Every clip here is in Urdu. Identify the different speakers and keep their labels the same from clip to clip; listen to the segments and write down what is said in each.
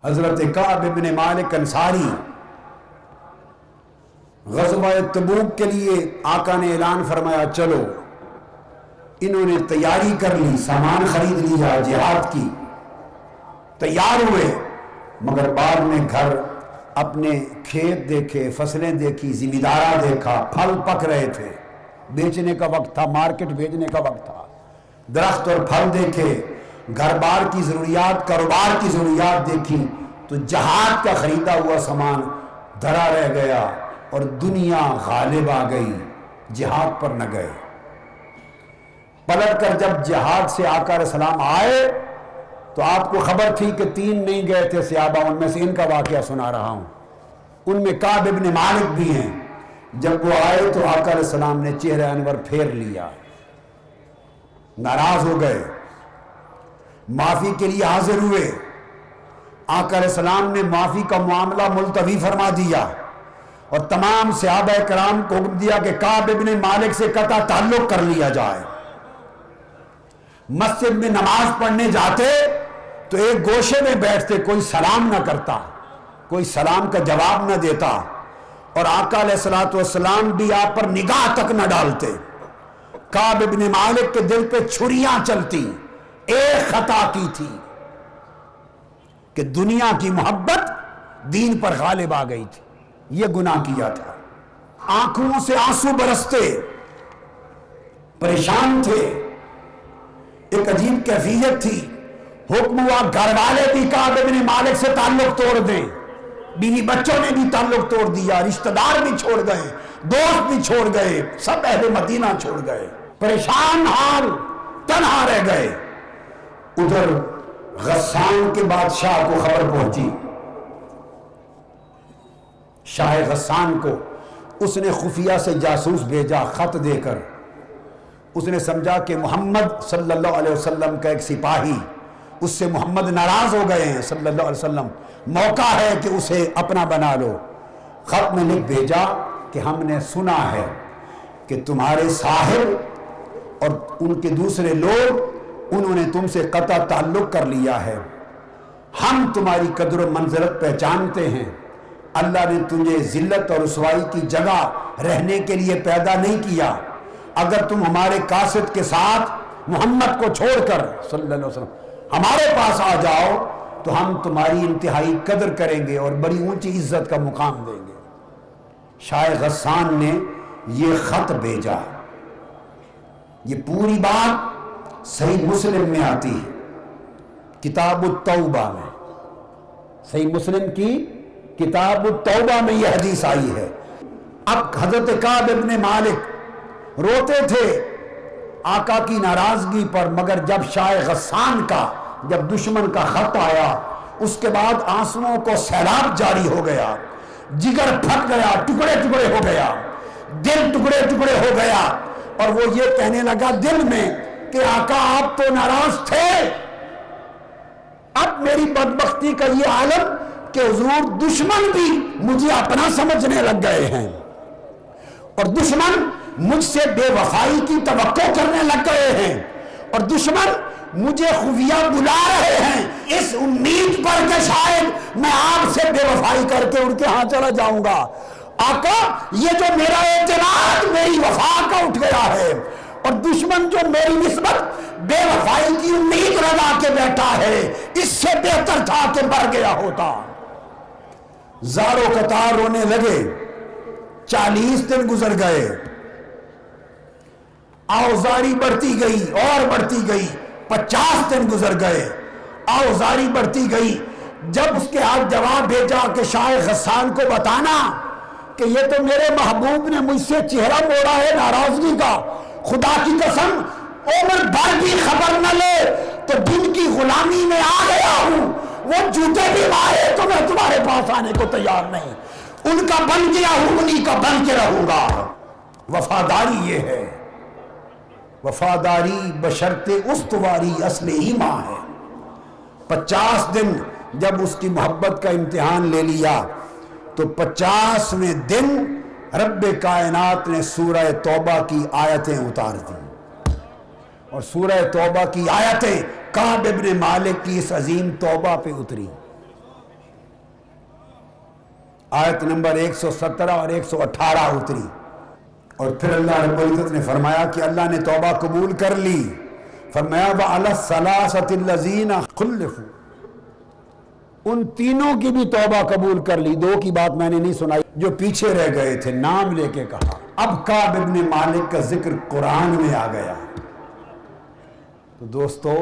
Speaker 1: حضرت کعب ابن مالک انصاری غزوہ تبوک کے لیے آقا نے اعلان فرمایا چلو. انہوں نے تیاری کر لی، سامان خرید لیا، جہاد کی تیار ہوئے، مگر بعد میں گھر اپنے کھیت دیکھے، فصلیں دیکھی، زمیندارہ دیکھا، پھل پک رہے تھے، بیچنے کا وقت تھا، مارکیٹ بھیجنے کا وقت تھا، درخت اور پھل دیکھے، گھر بار کی ضروریات، کاروبار کی ضروریات دیکھی، تو جہاد کا خریدا ہوا سامان دھرا رہ گیا اور دنیا غالب آ گئی، جہاد پر نہ گئے. پلٹ کر جب جہاد سے آقا علیہ السلام آئے تو آپ کو خبر تھی کہ 3 نہیں گئے تھے صحابہ، ان میں سے ان کا واقعہ سنا رہا ہوں، ان میں کعب ابن مالک بھی ہیں. جب وہ آئے تو آقا علیہ السلام نے چہرہ انور پھیر لیا، ناراض ہو گئے، معافی کے لیے حاضر ہوئے. آقا علیہ السلام نے معافی کا معاملہ ملتوی فرما دیا اور تمام صحابہ کرام کو حکم دیا کہ کعب ابن مالک سے قطع تعلق کر لیا جائے. مسجد میں نماز پڑھنے جاتے تو ایک گوشے میں بیٹھتے، کوئی سلام نہ کرتا، کوئی سلام کا جواب نہ دیتا، اور آقا علیہ السلام بھی آپ پر نگاہ تک نہ ڈالتے. کعب ابن مالک کے دل پہ چھریاں چلتی، ایک خطا کی تھی کہ دنیا کی محبت دین پر غالب آ گئی تھی، یہ گناہ کیا تھا. آنکھوں سے آنسو برستے، پریشان تھے، ایک عجیب کیفیت تھی. حکم ہوا گھر والے بھی کعب ابن مالک سے تعلق توڑ دیں، بیوی بچوں نے بھی تعلق توڑ دیا، رشتہ دار بھی چھوڑ گئے، دوست بھی چھوڑ گئے، سب اہل مدینہ چھوڑ گئے، پریشان حال، تنہا رہ گئے. ادھر غسان کے بادشاہ کو خبر پہنچی، شاہ غسان کو. اس نے خفیہ سے جاسوس بھیجا خط دے کر. اس نے سمجھا کہ محمد صلی اللہ علیہ وسلم کا ایک سپاہی، اس سے محمد ناراض ہو گئے ہیں صلی اللہ علیہ وسلم، موقع ہے کہ اسے اپنا بنا لو. خط میں لکھ بھیجا کہ ہم نے سنا ہے کہ تمہارے صاحب اور ان کے دوسرے لوگ، انہوں نے تم سے قطع تعلق کر لیا ہے. ہم تمہاری قدر و منزلت پہچانتے ہیں. اللہ نے تجھے ذلت اور رسوائی کی جگہ رہنے کے لیے پیدا نہیں کیا. اگر تم ہمارے قاصد کے ساتھ محمد کو چھوڑ کر صلی اللہ علیہ وسلم ہمارے پاس آ جاؤ تو ہم تمہاری انتہائی قدر کریں گے اور بڑی اونچی عزت کا مقام دیں گے. شاہ غسان نے یہ خط بھیجا. یہ پوری بات صحیح مسلم میں آتی ہے، کتاب التوبہ میں، صحیح مسلم کی کتاب التوبہ میں یہ حدیث آئی ہے. اب حضرت کعب ابن مالک روتے تھے آقا کی ناراضگی پر، مگر جب شاہ غسان کا، جب دشمن کا خط آیا، اس کے بعد آنسوؤں کو سیلاب جاری ہو گیا، جگر پھٹ گیا، ٹکڑے ٹکڑے ہو گیا، دل ٹکڑے ٹکڑے ہو گیا. اور وہ یہ کہنے لگا دل میں کہ آقا آپ تو ناراض تھے، اب میری بدبختی کا یہ عالم کہ حضور دشمن بھی مجھے اپنا سمجھنے لگ گئے ہیں اور دشمن مجھ سے بے وفائی کی توقع کرنے لگ گئے ہیں اور دشمن مجھے خفیہ بلا رہے ہیں اس امید پر کہ شاید میں آپ سے بے وفائی کر کے ان کے ہاں چلا جاؤں گا. آقا یہ جو میرا اعتماد میری وفا کا اٹھ گیا ہے اور دشمن جو میری نسبت بے وفائی کی امید لگا کے بیٹھا ہے، اس سے بہتر تھا کہ مر گیا ہوتا. زاروں قطار رونے لگے. 40 دن گزر گئے، آوزاری بڑھتی گئی اور بڑھتی گئی. 50 دن گزر گئے، آوزاری بڑھتی گئی. جب اس کے ہاتھ جواب بھیجا کہ شاہ غسان کو بتانا کہ یہ تو میرے محبوب نے مجھ سے چہرہ موڑا ہے ناراضگی کا، خدا کی قسم عمر بھر بھی خبر نہ لے تو جن کی غلامی میں آ گیا ہوں وہ جوتے بھی مارے تو میں تمہارے پاس آنے کو تیار نہیں. ان کا بن گیا ہوں، انہی کا بن کے رہوں گا. وفاداری یہ ہے، وفاداری بشرط استواری اصل ایمان ہے. 50 دن جب اس کی محبت کا امتحان لے لیا تو 50ویں دن رب کائنات نے سورہ توبہ کی آیتیں اتار دی اور سورہ توبہ کی آیتیں کعب ابن مالک کی اس عظیم توبہ پہ اتری. آیت نمبر 117 اور 118 اتری، اور پھر اللہ رب العزت نے فرمایا کہ اللہ نے توبہ قبول کر لی، فرمایا وَعَلَى الثَّلَاثَةِ الَّذِينَ خُلِّفُوا، ان تینوں کی بھی توبہ قبول کر لی، دو کی بات میں نے نہیں سنائی جو پیچھے رہ گئے تھے، نام لے کے کہا۔ اب کعب ابن مالک کا ذکر قرآن میں آ گیا۔ تو دوستو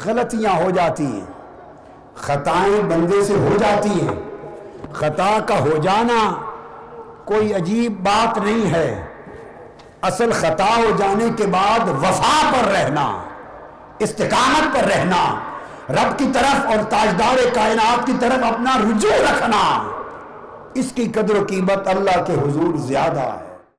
Speaker 1: غلطیاں ہو جاتی ہیں، خطائیں بندے سے ہو جاتی ہیں، خطا کا ہو جانا کوئی عجیب بات نہیں ہے، اصل خطا ہو جانے کے بعد وفا پر رہنا، استقامت پر رہنا، رب کی طرف اور تاجدار کائنات کی طرف اپنا رجوع رکھنا، اس کی قدر و قیمت اللہ کے حضور زیادہ ہے۔